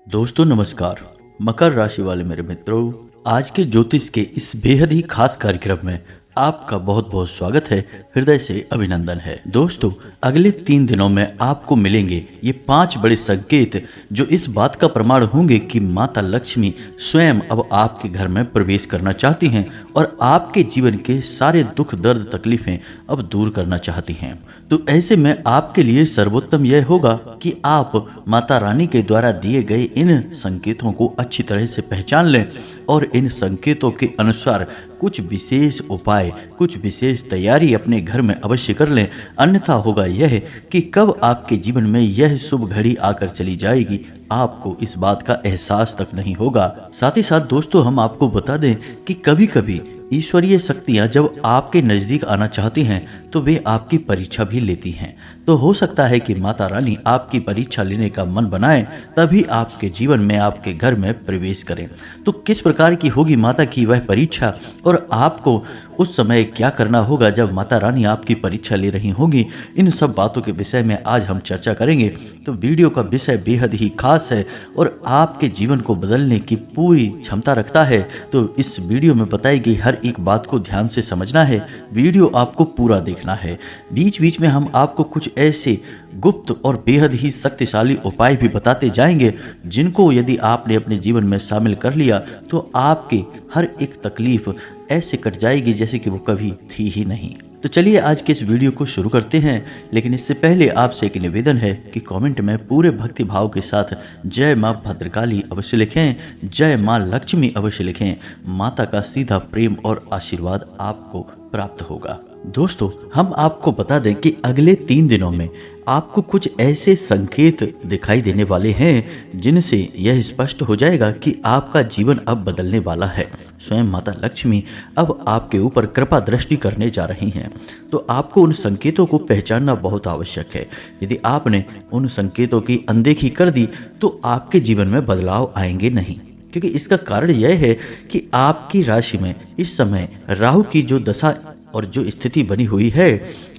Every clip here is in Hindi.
दोस्तों नमस्कार। मकर राशि वाले मेरे मित्रों, आज के ज्योतिष के इस बेहद ही खास कार्यक्रम में आपका बहुत बहुत स्वागत है, हृदय से अभिनंदन है। दोस्तों, अगले 3 दिनों में आपको मिलेंगे ये 5 बड़े संकेत जो इस बात का प्रमाण होंगे कि माता लक्ष्मी स्वयं अब आपके घर में प्रवेश करना चाहती हैं और आपके जीवन के सारे दुख दर्द तकलीफें अब दूर करना चाहती हैं। तो ऐसे में आपके लिए सर्वोत्तम यह होगा कि आप माता रानी के द्वारा दिए गए इन संकेतों को अच्छी तरह से पहचान लें और इन संकेतों के अनुसार कुछ विशेष उपाय, कुछ विशेष तैयारी अपने घर में अवश्य कर लें। अन्यथा होगा यह कि कब आपके जीवन में यह शुभ घड़ी आकर चली जाएगी, आपको इस बात का एहसास तक नहीं होगा। साथ ही साथ दोस्तों, हम आपको बता दें कि कभी कभी ईश्वरीय शक्तियां जब आपके नजदीक आना चाहती हैं तो वे आपकी परीक्षा भी लेती हैं। तो हो सकता है कि माता रानी आपकी परीक्षा लेने का मन बनाए, तभी आपके जीवन में, आपके घर में प्रवेश करें। तो किस प्रकार की होगी माता की वह परीक्षा और आपको उस समय क्या करना होगा जब माता रानी आपकी परीक्षा ले रही होगी, इन सब बातों के विषय में आज हम चर्चा करेंगे। तो वीडियो का विषय बेहद ही खास है और आपके जीवन को बदलने की पूरी क्षमता रखता है। तो इस वीडियो में बताई गई हर एक बात को ध्यान से समझना है, वीडियो आपको पूरा देखना है। बीच बीच में हम आपको कुछ ऐसे गुप्त और बेहद ही शक्तिशाली उपाय भी बताते जाएंगे जिनको यदि आपने अपने जीवन में शामिल कर लिया तो आपकी हर एक तकलीफ ऐसे कट जाएगी जैसे कि वो कभी थी ही नहीं। तो चलिए आज के इस वीडियो को शुरू करते हैं, लेकिन इससे पहले आपसे एक निवेदन है कि कमेंट में पूरे भक्ति भाव के साथ जय मां भद्रकाली अवश्य लिखें, जय मां लक्ष्मी अवश्य लिखें। माता का सीधा प्रेम और आशीर्वाद आपको प्राप्त होगा। दोस्तों, हम आपको बता दें कि अगले 3 दिनों में आपको कुछ ऐसे संकेत दिखाई देने वाले हैं जिनसे यह स्पष्ट हो जाएगा कि आपका जीवन अब बदलने वाला है। स्वयं माता लक्ष्मी अब आपके ऊपर कृपा दृष्टि करने जा रही हैं। तो आपको उन संकेतों को पहचानना बहुत आवश्यक है। यदि आपने उन संकेतों की अनदेखी कर दी तो आपके जीवन में बदलाव आएंगे नहीं, क्योंकि इसका कारण यह है कि आपकी राशि में इस समय राहु की जो दशा और जो स्थिति बनी हुई है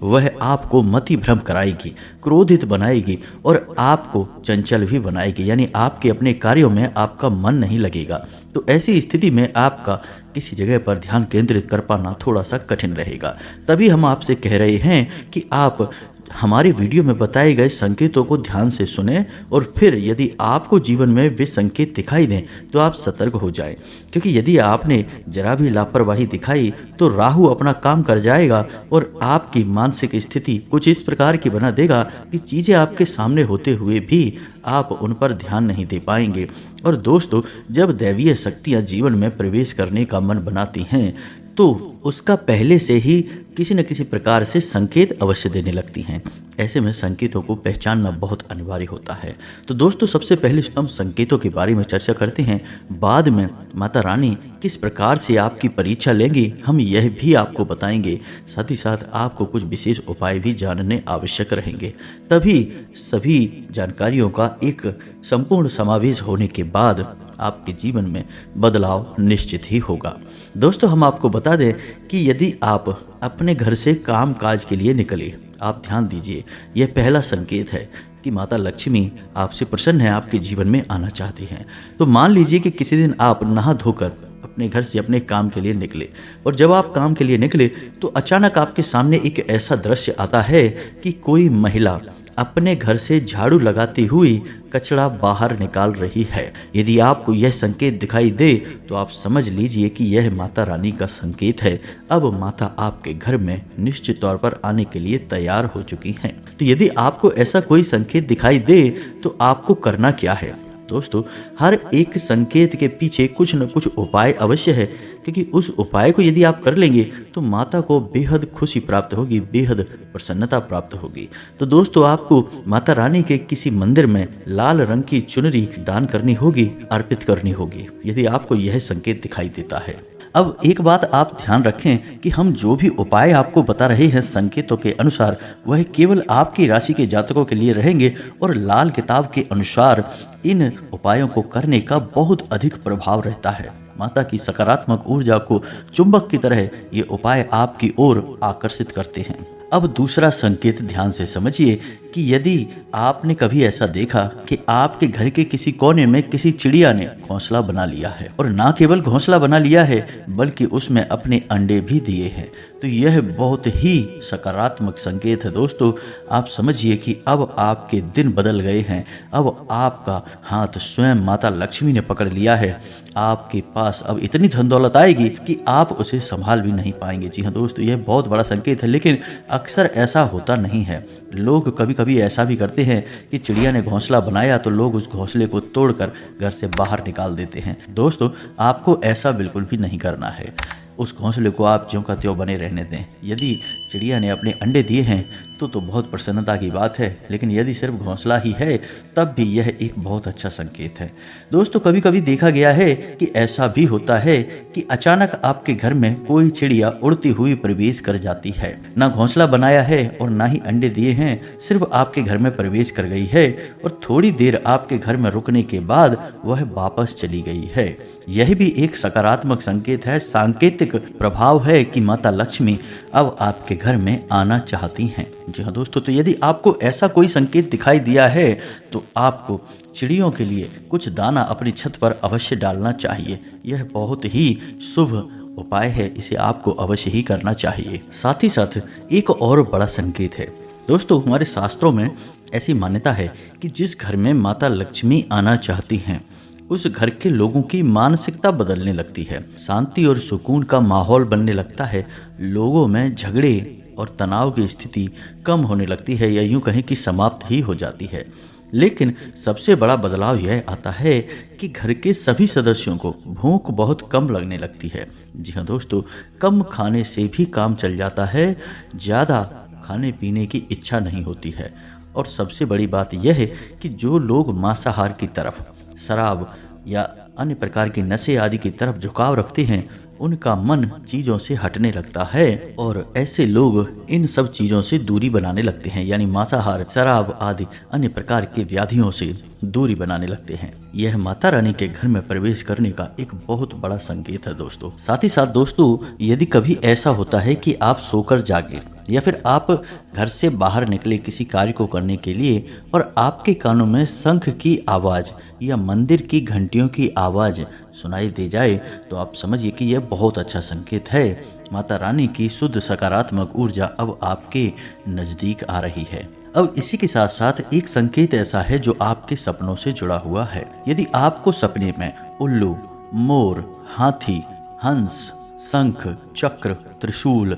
वह आपको मति भ्रम कराएगी, क्रोधित बनाएगी और आपको चंचल भी बनाएगी, यानी आपके अपने कार्यों में आपका मन नहीं लगेगा। तो ऐसी स्थिति में आपका किसी जगह पर ध्यान केंद्रित कर पाना थोड़ा सा कठिन रहेगा। तभी हम आपसे कह रहे हैं कि आप हमारे वीडियो में बताए गए संकेतों को ध्यान से सुनें और फिर यदि आपको जीवन में वे संकेत दिखाई दें तो आप सतर्क हो जाएं, क्योंकि यदि आपने जरा भी लापरवाही दिखाई तो राहु अपना काम कर जाएगा और आपकी मानसिक स्थिति कुछ इस प्रकार की बना देगा कि चीज़ें आपके सामने होते हुए भी आप उन पर ध्यान नहीं दे पाएंगे। और दोस्तों, जब दैवीय शक्तियाँ जीवन में प्रवेश करने का मन बनाती हैं तो उसका पहले से ही किसी न किसी प्रकार से संकेत अवश्य देने लगती हैं। ऐसे में संकेतों को पहचानना बहुत अनिवार्य होता है। तो दोस्तों, सबसे पहले हम संकेतों के बारे में चर्चा करते हैं। बाद में माता रानी किस प्रकार से आपकी परीक्षा लेंगी हम यह भी आपको बताएंगे। साथ ही साथ आपको कुछ विशेष उपाय भी जानने आवश्यक रहेंगे। तभी सभी जानकारियों का एक संपूर्ण समावेश होने के बाद आपके जीवन में बदलाव निश्चित ही होगा। दोस्तों, हम आपको बता दें कि यदि आप अपने घर से काम काज के लिए निकले, आप ध्यान दीजिए, यह पहला संकेत है कि माता लक्ष्मी आपसे प्रसन्न है, आपके जीवन में आना चाहती हैं। तो मान लीजिए कि किसी दिन आप नहा धोकर अपने घर से अपने काम के लिए निकले और जब आप काम के लिए निकले तो अचानक आपके सामने एक ऐसा दृश्य आता है कि कोई महिला अपने घर से झाड़ू लगाती हुई कचरा बाहर निकाल रही है। यदि आपको यह संकेत दिखाई दे तो आप समझ लीजिए कि यह माता रानी का संकेत है। अब माता आपके घर में निश्चित तौर पर आने के लिए तैयार हो चुकी हैं। तो यदि आपको ऐसा कोई संकेत दिखाई दे तो आपको करना क्या है? दोस्तों, हर एक संकेत के पीछे कुछ न कुछ उपाय अवश्य है, क्योंकि उस उपाय को यदि आप कर लेंगे तो माता को बेहद खुशी प्राप्त होगी, बेहद प्रसन्नता प्राप्त होगी। तो दोस्तों, आपको माता रानी के किसी मंदिर में लाल रंग की चुनरी दान करनी होगी, अर्पित करनी होगी, यदि आपको यह संकेत दिखाई देता है। अब एक बात आप ध्यान रखें कि हम जो भी उपाय आपको बता रहे हैं संकेतों के अनुसार, वह केवल आपकी राशि के जातकों के लिए रहेंगे और लाल किताब के अनुसार इन उपायों को करने का बहुत अधिक प्रभाव रहता है। माता की सकारात्मक ऊर्जा को चुंबक की तरह ये उपाय आपकी ओर आकर्षित करते हैं। अब दूसरा संकेत ध्यान से समझिए कि यदि आपने कभी ऐसा देखा कि आपके घर के किसी कोने में किसी चिड़िया ने घोंसला बना लिया है, और ना केवल घोंसला बना लिया है बल्कि उसमें अपने अंडे भी दिए हैं, तो यह बहुत ही सकारात्मक संकेत है दोस्तों। आप समझिए कि अब आपके दिन बदल गए हैं। अब आपका हाथ स्वयं माता लक्ष्मी ने पकड़ लिया है। आपके पास अब इतनी धन दौलत आएगी कि आप उसे संभाल भी नहीं पाएंगे। जी हाँ दोस्तों, यह बहुत बड़ा संकेत है, लेकिन अक्सर ऐसा होता नहीं है। लोग कभी कभी ऐसा भी करते हैं कि चिड़िया ने घोंसला बनाया तो लोग उस घोंसले को तोड़कर घर से बाहर निकाल देते हैं। दोस्तों, आपको ऐसा बिल्कुल भी नहीं करना है। उस घोंसले को आप ज्यों का त्यों बने रहने दें। यदि चिड़िया ने अपने अंडे दिए हैं तो बहुत प्रसन्नता की बात है, लेकिन यदि सिर्फ घोंसला ही है तब भी यह एक बहुत अच्छा संकेत है। दोस्तों, कभी कभी देखा गया है कि ऐसा भी होता है कि अचानक आपके घर में कोई चिड़िया उड़ती हुई प्रवेश कर जाती है। ना घोंसला बनाया है और ना ही अंडे दिए हैं, सिर्फ आपके घर में प्रवेश कर गई है और थोड़ी देर आपके घर में रुकने के बाद वह वापस चली गई है। यह भी एक सकारात्मक संकेत है, सांकेतिक प्रभाव है कि माता लक्ष्मी अब आपके घर में आना चाहती हैं। जी हाँ दोस्तों, तो यदि आपको ऐसा कोई संकेत दिखाई दिया है तो आपको चिड़ियों के लिए कुछ दाना अपनी छत पर अवश्य डालना चाहिए। यह बहुत ही शुभ उपाय है, इसे आपको अवश्य ही करना चाहिए। साथ ही साथ एक और बड़ा संकेत है दोस्तों, हमारे शास्त्रों में ऐसी मान्यता है कि जिस घर में माता लक्ष्मी आना चाहती हैं उस घर के लोगों की मानसिकता बदलने लगती है, शांति और सुकून का माहौल बनने लगता है, लोगों में झगड़े और तनाव की स्थिति कम होने लगती है, या यूं कहें कि समाप्त ही हो जाती है। लेकिन सबसे बड़ा बदलाव यह आता है कि घर के सभी सदस्यों को भूख बहुत कम लगने लगती है। जी हाँ दोस्तों, कम खाने से भी काम चल जाता है, ज़्यादा खाने पीने की इच्छा नहीं होती है। और सबसे बड़ी बात यह है कि जो लोग मांसाहार की तरफ, शराब या अन्य प्रकार के नशे आदि की तरफ झुकाव रखते हैं उनका मन चीज़ों से हटने लगता है और ऐसे लोग इन सब चीज़ों से दूरी बनाने लगते हैं, यानी मांसाहार, शराब आदि अन्य प्रकार के व्याधियों से दूरी बनाने लगते हैं। यह माता रानी के घर में प्रवेश करने का एक बहुत बड़ा संकेत है दोस्तों। साथ ही साथ दोस्तों, यदि कभी ऐसा होता है कि आप सोकर जागे या फिर आप घर से बाहर निकले किसी कार्य को करने के लिए और आपके कानों में शंख की आवाज़ या मंदिर की घंटियों की आवाज़ सुनाई दे जाए तो आप समझिए कि यह बहुत अच्छा संकेत है। माता रानी की शुद्ध सकारात्मक ऊर्जा अब आपके नज़दीक आ रही है। अब इसी के साथ साथ एक संकेत ऐसा है जो आपके सपनों से जुड़ा हुआ है। यदि आपको सपने में उल्लू, मोर, हाथी, हंस, शंख, चक्र, त्रिशूल,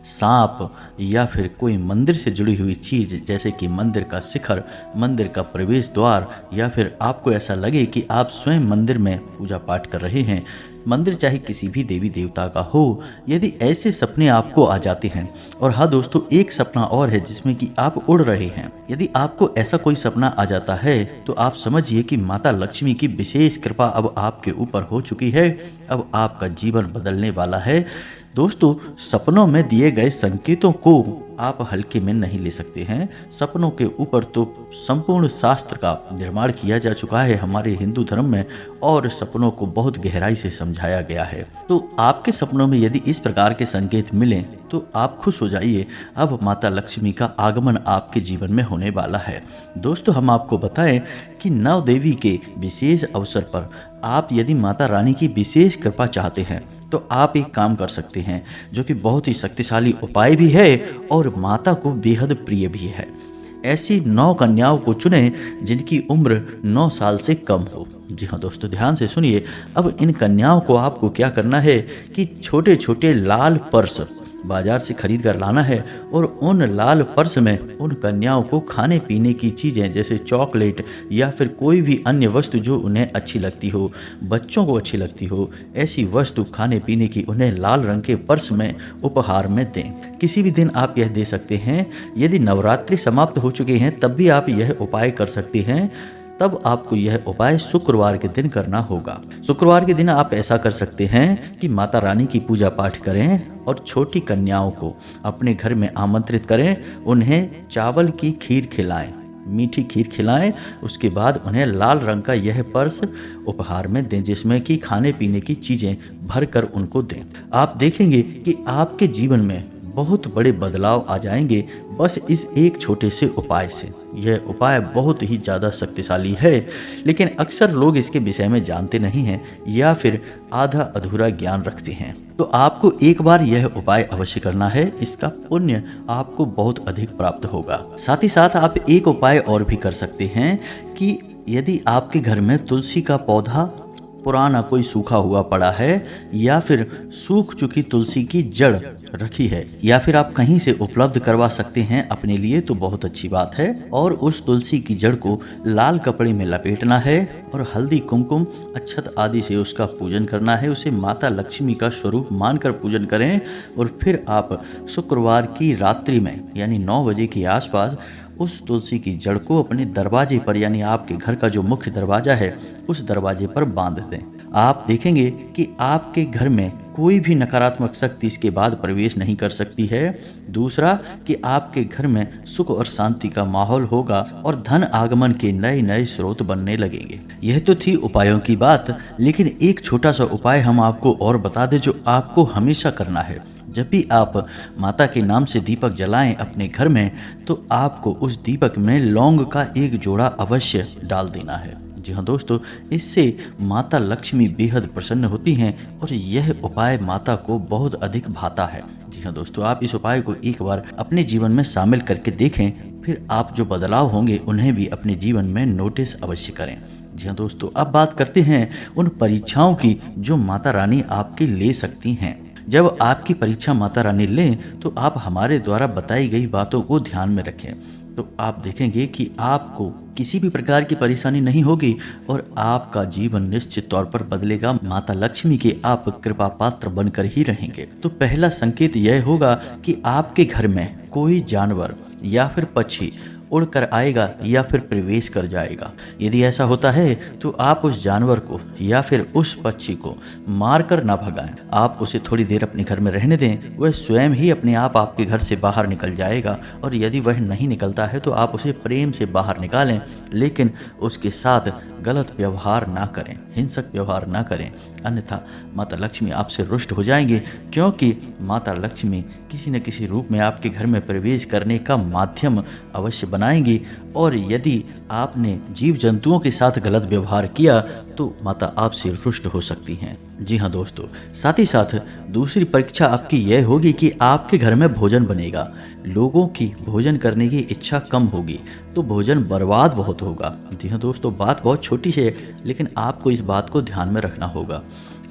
सांप या फिर कोई मंदिर से जुड़ी हुई चीज़ जैसे कि मंदिर का शिखर, मंदिर का प्रवेश द्वार, या फिर आपको ऐसा लगे कि आप स्वयं मंदिर में पूजा पाठ कर रहे हैं, मंदिर चाहे किसी भी देवी देवता का हो, यदि ऐसे सपने आपको आ जाते हैं, और हाँ दोस्तों, एक सपना और है जिसमें कि आप उड़ रहे हैं, यदि आपको ऐसा कोई सपना आ जाता है तो आप समझिए कि माता लक्ष्मी की विशेष कृपा अब आपके ऊपर हो चुकी है। अब आपका जीवन बदलने वाला है। दोस्तों, सपनों में दिए गए संकेतों को आप हल्के में नहीं ले सकते हैं। सपनों के ऊपर तो संपूर्ण शास्त्र का निर्माण किया जा चुका है हमारे हिंदू धर्म में, और सपनों को बहुत गहराई से समझाया गया है। तो आपके सपनों में यदि इस प्रकार के संकेत मिलें तो आप खुश हो जाइए, अब माता लक्ष्मी का आगमन आपके जीवन में होने वाला है। दोस्तों, हम आपको बताएं कि नव देवी के विशेष अवसर पर आप यदि माता रानी की विशेष कृपा चाहते हैं तो आप एक काम कर सकते हैं जो कि बहुत ही शक्तिशाली उपाय भी है और माता को बेहद प्रिय भी है। ऐसी 9 कन्याओं को चुनें जिनकी उम्र 9 साल से कम हो। जी हाँ दोस्तों, ध्यान से सुनिए। अब इन कन्याओं को आपको क्या करना है कि छोटे छोटे लाल पर्स बाजार से खरीद कर लाना है और उन लाल पर्स में उन कन्याओं को खाने पीने की चीज़ें जैसे चॉकलेट या फिर कोई भी अन्य वस्तु जो उन्हें अच्छी लगती हो, बच्चों को अच्छी लगती हो, ऐसी वस्तु खाने पीने की उन्हें लाल रंग के पर्स में उपहार में दें। किसी भी दिन आप यह दे सकते हैं। यदि नवरात्रि समाप्त हो चुके हैं तब भी आप यह उपाय कर सकते हैं। तब आपको यह उपाय शुक्रवार के दिन करना होगा। शुक्रवार के दिन आप ऐसा कर सकते हैं कि माता रानी की पूजा पाठ करें और छोटी कन्याओं को अपने घर में आमंत्रित करें, उन्हें चावल की खीर खिलाएं, मीठी खीर खिलाएं। उसके बाद उन्हें लाल रंग का यह पर्स उपहार में दें जिसमें कि खाने पीने की चीज़ें भर कर उनको दें। आप देखेंगे कि आपके जीवन में बहुत बड़े बदलाव आ जाएंगे बस इस एक छोटे से उपाय से। यह उपाय बहुत ही ज़्यादा शक्तिशाली है, लेकिन अक्सर लोग इसके विषय में जानते नहीं हैं या फिर आधा अधूरा ज्ञान रखते हैं। तो आपको एक बार यह उपाय अवश्य करना है, इसका पुण्य आपको बहुत अधिक प्राप्त होगा। साथ ही साथ आप एक उपाय और भी कर सकते हैं कि यदि आपके घर में तुलसी का पौधा पुराना कोई सूखा हुआ पड़ा है या फिर सूख चुकी तुलसी की जड़ रखी है या फिर आप कहीं से उपलब्ध करवा सकते हैं अपने लिए, तो बहुत अच्छी बात है। और उस तुलसी की जड़ को लाल कपड़े में लपेटना है और हल्दी, कुमकुम, अक्षत आदि से उसका पूजन करना है। उसे माता लक्ष्मी का स्वरूप मानकर पूजन करें और फिर आप शुक्रवार की रात्रि में यानी 9 बजे के आसपास उस तुलसी की जड़ को अपने दरवाजे पर यानी आपके घर का जो मुख्य दरवाजा है उस दरवाजे पर बांध दें। आप देखेंगे कि आपके घर में कोई भी नकारात्मक शक्ति इसके बाद प्रवेश नहीं कर सकती है। दूसरा कि आपके घर में सुख और शांति का माहौल होगा और धन आगमन के नए नए स्रोत बनने लगेंगे। यह तो थी उपायों की बात, लेकिन एक छोटा सा उपाय हम आपको और बता दें जो आपको हमेशा करना है। जब भी आप माता के नाम से दीपक जलाएं अपने घर में, तो आपको उस दीपक में लौंग का एक जोड़ा अवश्य डाल देना है। जी हाँ दोस्तों, इससे माता लक्ष्मी बेहद प्रसन्न होती हैं और यह उपाय माता को बहुत अधिक भाता है। जी हाँ दोस्तों, आप इस उपाय को एक बार अपने जीवन में शामिल करके देखें, फिर आप जो बदलाव होंगे उन्हें भी अपने जीवन में नोटिस अवश्य करें। जी हाँ दोस्तों, अब बात करते हैं उन परीक्षाओं की जो माता रानी आपकी ले सकती हैं। जब आपकी परीक्षा माता रानी लें तो आप हमारे द्वारा बताई गई बातों को ध्यान में रखें, तो आप देखेंगे कि आपको किसी भी प्रकार की परेशानी नहीं होगी और आपका जीवन निश्चित तौर पर बदलेगा। माता लक्ष्मी के आप कृपा पात्र बनकर ही रहेंगे। तो पहला संकेत यह होगा कि आपके घर में कोई जानवर या फिर पक्षी उड़कर आएगा या फिर प्रवेश कर जाएगा। यदि ऐसा होता है तो आप उस जानवर को या फिर उस पक्षी को मारकर ना भगाएं, आप उसे थोड़ी देर अपने घर में रहने दें। वह स्वयं ही अपने आप आपके घर से बाहर निकल जाएगा और यदि वह नहीं निकलता है तो आप उसे प्रेम से बाहर निकालें, लेकिन उसके साथ गलत व्यवहार ना करें, हिंसक व्यवहार ना करें, अन्यथा माता लक्ष्मी आपसे रुष्ट हो जाएंगे, क्योंकि माता लक्ष्मी किसी न किसी रूप में आपके घर में प्रवेश करने का माध्यम अवश्य बनाएंगी। और यदि आपने जीव जंतुओं के साथ गलत व्यवहार किया तो माता आपसे रुष्ट हो सकती हैं। जी हाँ दोस्तों, साथ ही साथ दूसरी परीक्षा आपकी यह होगी कि आपके घर में भोजन बनेगा, लोगों की भोजन करने की इच्छा कम होगी तो भोजन बर्बाद बहुत होगा। जी हाँ दोस्तों, बात बहुत छोटी सी है, लेकिन आपको इस बात को ध्यान में रखना होगा।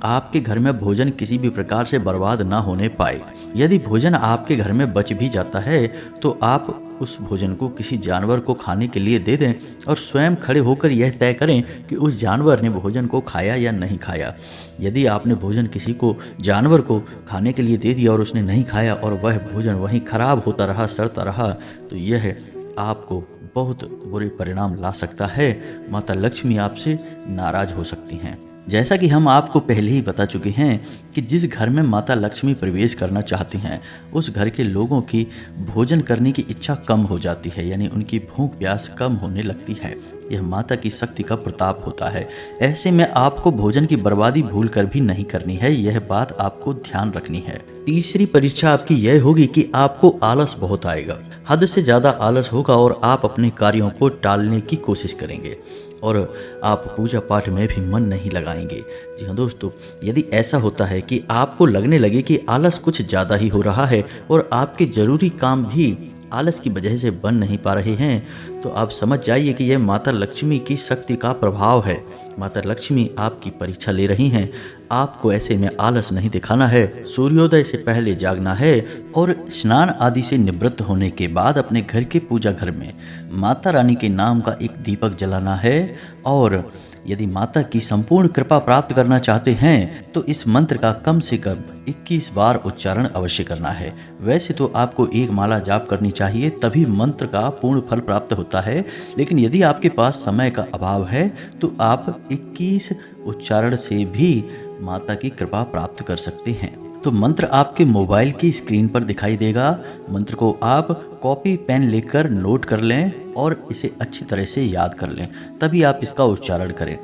आपके घर में भोजन किसी भी प्रकार से बर्बाद ना होने पाए। यदि भोजन आपके घर में बच भी जाता है तो आप उस भोजन को किसी जानवर को खाने के लिए दे दें और स्वयं खड़े होकर यह तय करें कि उस जानवर ने भोजन को खाया या नहीं खाया। यदि आपने भोजन किसी को जानवर को खाने के लिए दे दिया और उसने नहीं खाया और वह भोजन वहीं खराब होता रहा, सड़ता रहा, तो यह आपको बहुत बुरे परिणाम ला सकता है। माता लक्ष्मी आपसे नाराज हो सकती हैं। जैसा कि हम आपको पहले ही बता चुके हैं कि जिस घर में माता लक्ष्मी प्रवेश करना चाहती हैं उस घर के लोगों की भोजन करने की इच्छा कम हो जाती है, यानी उनकी भूख प्यास कम होने लगती है। यह माता की शक्ति का प्रताप होता है। ऐसे में आपको भोजन की बर्बादी भूल कर भी नहीं करनी है, यह बात आपको ध्यान रखनी है। तीसरी परीक्षा आपकी यह होगी कि आपको आलस बहुत आएगा, हद से ज़्यादा आलस होगा और आप अपने कार्यों को टालने की कोशिश करेंगे और आप पूजा पाठ में भी मन नहीं लगाएंगे। जी हाँ दोस्तों, यदि ऐसा होता है कि आपको लगने लगे कि आलस कुछ ज़्यादा ही हो रहा है और आपके ज़रूरी काम भी आलस की वजह से बन नहीं पा रहे हैं, तो आप समझ जाइए कि यह माता लक्ष्मी की शक्ति का प्रभाव है। माता लक्ष्मी आपकी परीक्षा ले रही हैं। आपको ऐसे में आलस नहीं दिखाना है, सूर्योदय से पहले जागना है और स्नान आदि से निवृत्त होने के बाद अपने घर के पूजा घर में माता रानी के नाम का एक दीपक जलाना है। और यदि माता की संपूर्ण कृपा प्राप्त करना चाहते हैं तो इस मंत्र का कम से कम 21 बार उच्चारण अवश्य करना है। वैसे तो आपको एक माला जाप करनी चाहिए, तभी मंत्र का पूर्ण फल प्राप्त होता है, लेकिन यदि आपके पास समय का अभाव है तो आप 21 उच्चारण से भी माता की कृपा प्राप्त कर सकते हैं। तो मंत्र आपके मोबाइल की स्क्रीन पर दिखाई देगा। मंत्र को आप कॉपी पेन लेकर नोट कर लें और इसे अच्छी तरह से याद कर लें, तभी आप इसका उच्चारण करें।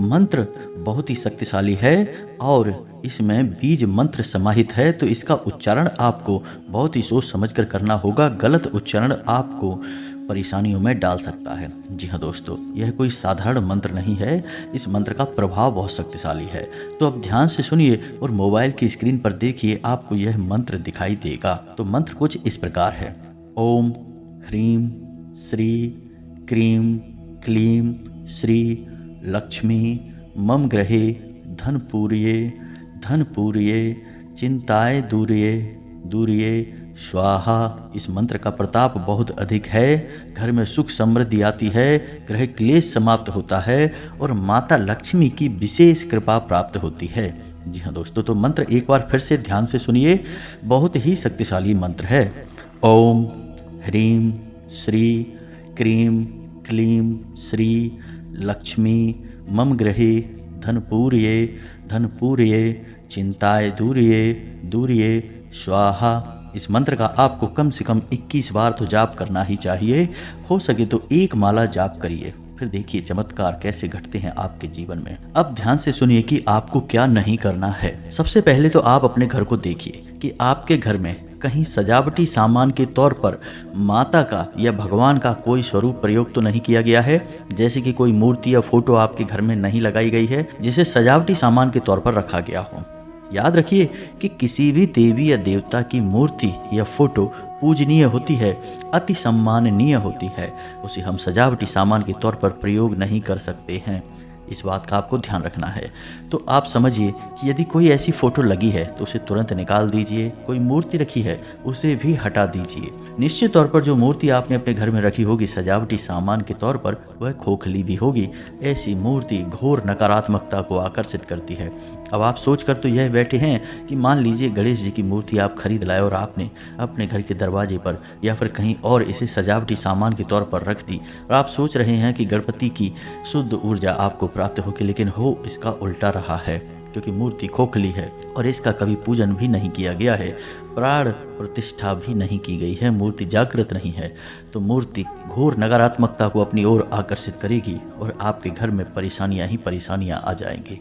मंत्र बहुत ही शक्तिशाली है और इसमें बीज मंत्र समाहित है, तो इसका उच्चारण आपको बहुत ही सोच समझ कर करना होगा। गलत उच्चारण आपको परेशानियों में डाल सकता है। जी हाँ दोस्तों, यह कोई साधारण मंत्र नहीं है, इस मंत्र का प्रभाव बहुत शक्तिशाली है। तो अब ध्यान से सुनिए और मोबाइल की स्क्रीन पर देखिए, आपको यह मंत्र दिखाई देगा। तो मंत्र कुछ इस प्रकार है। ओम ह्रीं श्री क्रीं क्लीं श्री लक्ष्मी मम गृहे धन पूर्ये चिंताय दूर्ये दूर्ये स्वाहा। इस मंत्र का प्रताप बहुत अधिक है। घर में सुख समृद्धि आती है, ग्रह क्लेश समाप्त होता है और माता लक्ष्मी की विशेष कृपा प्राप्त होती है। जी हाँ दोस्तों, तो मंत्र एक बार फिर से ध्यान से सुनिए, बहुत ही शक्तिशाली मंत्र है। ओम ह्रीं श्री क्रीं क्लीं श्री लक्ष्मी मम गृहे धन पूर्ये चिंताय दूर्ये दूर्ये स्वाहा। इस मंत्र का आपको कम से कम 21 बार तो जाप करना ही चाहिए। हो सके तो एक माला जाप करिए, फिर देखिए चमत्कार कैसे घटते हैं आपके जीवन में। अब ध्यान से सुनिए कि आपको क्या नहीं करना है। सबसे पहले तो आप अपने घर को देखिए कि आपके घर में कहीं सजावटी सामान के तौर पर माता का या भगवान का कोई स्वरूप प्रयोग तो नहीं किया गया है, जैसे कि कोई मूर्ति या फोटो आपके घर में नहीं लगाई गई है जिसे सजावटी सामान के तौर पर रखा गया हो। याद रखिए कि किसी भी देवी या देवता की मूर्ति या फोटो पूजनीय होती है, अति सम्माननीय होती है, उसे हम सजावटी सामान के तौर पर प्रयोग नहीं कर सकते हैं। इस बात का आपको ध्यान रखना है। तो आप समझिए कि यदि कोई ऐसी फोटो लगी है तो उसे तुरंत निकाल दीजिए। कोई मूर्ति रखी है उसे भी हटा दीजिए। निश्चित तौर पर जो मूर्ति आपने अपने घर में रखी होगी सजावटी सामान के तौर पर, वह खोखली भी होगी। ऐसी मूर्ति घोर नकारात्मकता को आकर्षित करती है। अब आप सोच कर तो यह बैठे हैं कि मान लीजिए गणेश जी की मूर्ति आप खरीद लाए और आपने अपने घर के दरवाजे पर या फिर कहीं और इसे सजावटी सामान के तौर पर रख दी, और आप सोच रहे हैं कि गणपति की शुद्ध ऊर्जा आपको प्राप्त होगी, लेकिन हो इसका उल्टा रहा है, क्योंकि मूर्ति खोखली है और इसका कभी पूजन भी नहीं किया गया है, प्राण प्रतिष्ठा भी नहीं की गई है, मूर्ति जागृत नहीं है। तो मूर्ति घोर नकारात्मकता को अपनी ओर आकर्षित करेगी और आपके घर में परेशानियां ही परेशानियां आ जाएंगी।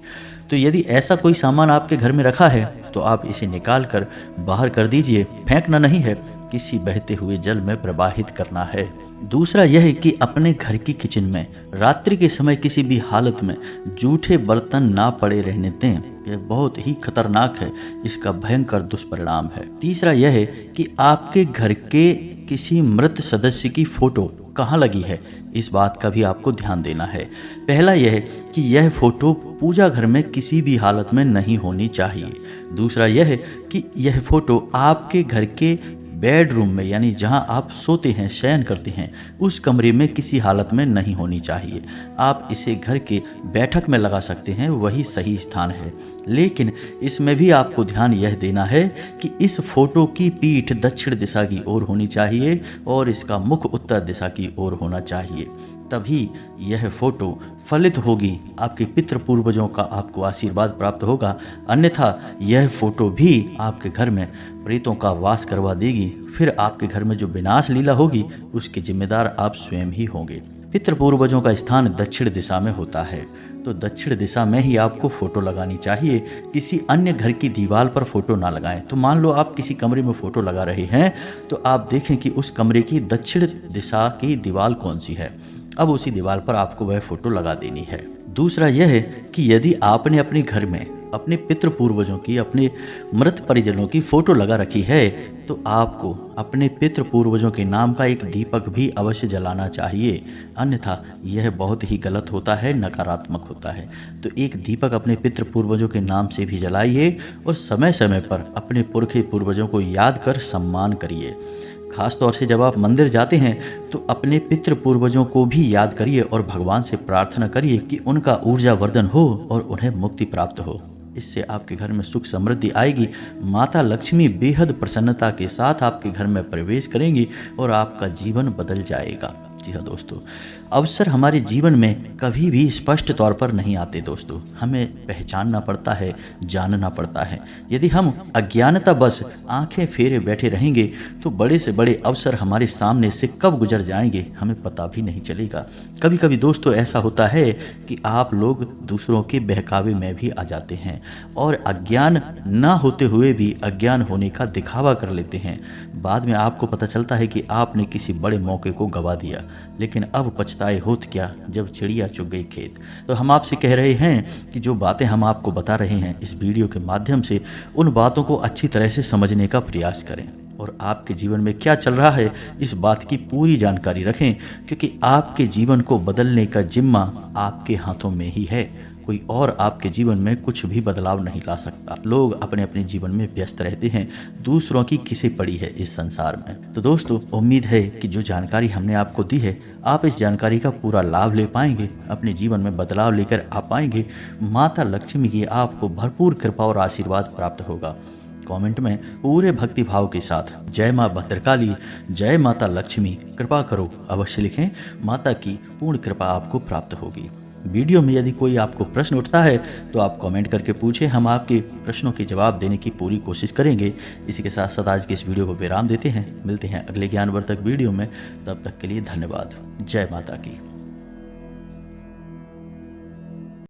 तो यदि ऐसा कोई सामान आपके घर में रखा है तो आप इसे निकाल कर बाहर कर दीजिए। फेंकना नहीं है, किसी बहते हुए जल में प्रवाहित करना है। दूसरा यह है कि अपने घर की किचन में रात्रि के समय किसी भी हालत में जूठे बर्तन ना पड़े रहने दें। यह बहुत ही खतरनाक है, इसका भयंकर दुष्परिणाम है। तीसरा यह है कि आपके घर के किसी मृत सदस्य की फोटो कहाँ लगी है, इस बात का भी आपको ध्यान देना है। पहला यह है कि यह फोटो पूजा घर में किसी भी हालत में नहीं होनी चाहिए। दूसरा यह है कि यह फोटो आपके घर के बेडरूम में, यानी जहां आप सोते हैं, शयन करते हैं, उस कमरे में किसी हालत में नहीं होनी चाहिए। आप इसे घर के बैठक में लगा सकते हैं, वही सही स्थान है। लेकिन इसमें भी आपको ध्यान यह देना है कि इस फोटो की पीठ दक्षिण दिशा की ओर होनी चाहिए और इसका मुख उत्तर दिशा की ओर होना चाहिए, तभी यह फोटो फलित होगी, आपके पितृ पूर्वजों का आपको आशीर्वाद प्राप्त होगा। अन्यथा यह फोटो भी आपके घर में प्रेतों का वास करवा देगी। फिर आपके घर में जो विनाश लीला होगी उसके जिम्मेदार आप स्वयं ही होंगे। पितृ पूर्वजों का स्थान दक्षिण दिशा में होता है, तो दक्षिण दिशा में ही आपको फोटो लगानी चाहिए। किसी अन्य घर की दीवार पर फोटो ना लगाएं। तो मान लो आप किसी कमरे में फोटो लगा रहे हैं, तो आप देखें कि उस कमरे की दक्षिण दिशा की दीवार कौन सी है, अब उसी दीवार पर आपको वह फोटो लगा देनी है। दूसरा यह है कि यदि आपने अपने घर में अपने पितृ पूर्वजों की, अपने मृत परिजनों की फोटो लगा रखी है, तो आपको अपने पितृ पूर्वजों के नाम का एक दीपक भी अवश्य जलाना चाहिए। अन्यथा यह बहुत ही गलत होता है, नकारात्मक होता है। तो एक दीपक अपने पितृ पूर्वजों के नाम से भी जलाइए और समय समय पर अपने पुरखे पूर्वजों को याद कर सम्मान करिए। खास तौर से जब आप मंदिर जाते हैं तो अपने पितृ पूर्वजों को भी याद करिए और भगवान से प्रार्थना करिए कि उनका ऊर्जा वर्धन हो और उन्हें मुक्ति प्राप्त हो। इससे आपके घर में सुख समृद्धि आएगी। माता लक्ष्मी बेहद प्रसन्नता के साथ आपके घर में प्रवेश करेंगी और आपका जीवन बदल जाएगा। जी हाँ दोस्तों, अवसर हमारे जीवन में कभी भी स्पष्ट तौर पर नहीं आते दोस्तों, हमें पहचानना पड़ता है, जानना पड़ता है। यदि हम अज्ञानता बस आंखें फेरे बैठे रहेंगे तो बड़े से बड़े अवसर हमारे सामने से कब गुजर जाएंगे हमें पता भी नहीं चलेगा। कभी कभी दोस्तों ऐसा होता है कि आप लोग दूसरों के बहकावे में भी आ जाते हैं और अज्ञान ना होते हुए भी अज्ञान होने का दिखावा कर लेते हैं। बाद में आपको पता चलता है कि आपने किसी बड़े मौके को गवा दिया, लेकिन अब पछताए होत क्या जब चिड़िया चुग गई खेत। तो हम आपसे कह रहे हैं कि जो बातें हम आपको बता रहे हैं इस वीडियो के माध्यम से, उन बातों को अच्छी तरह से समझने का प्रयास करें और आपके जीवन में क्या चल रहा है इस बात की पूरी जानकारी रखें, क्योंकि आपके जीवन को बदलने का जिम्मा आपके हाथों में ही है। कोई और आपके जीवन में कुछ भी बदलाव नहीं ला सकता। लोग अपने अपने जीवन में व्यस्त रहते हैं, दूसरों की किसे पड़ी है इस संसार में। तो दोस्तों उम्मीद है कि जो जानकारी हमने आपको दी है आप इस जानकारी का पूरा लाभ ले पाएंगे, अपने जीवन में बदलाव लेकर आ पाएंगे। माता लक्ष्मी की आपको भरपूर कृपा और आशीर्वाद प्राप्त होगा। कमेंट में पूरे भक्ति भाव के साथ जय मां भद्रकाली, जय माता लक्ष्मी कृपा करो अवश्य लिखें। माता की पूर्ण कृपा आपको प्राप्त होगी। वीडियो में यदि कोई आपको प्रश्न उठता है तो आप कमेंट करके पूछें, हम आपके प्रश्नों के जवाब देने की पूरी कोशिश करेंगे। इसी के साथ साथ आज के इस वीडियो को विराम देते हैं। मिलते हैं अगले ज्ञानवर्धक वीडियो में, तब तक के लिए धन्यवाद। जय माता की।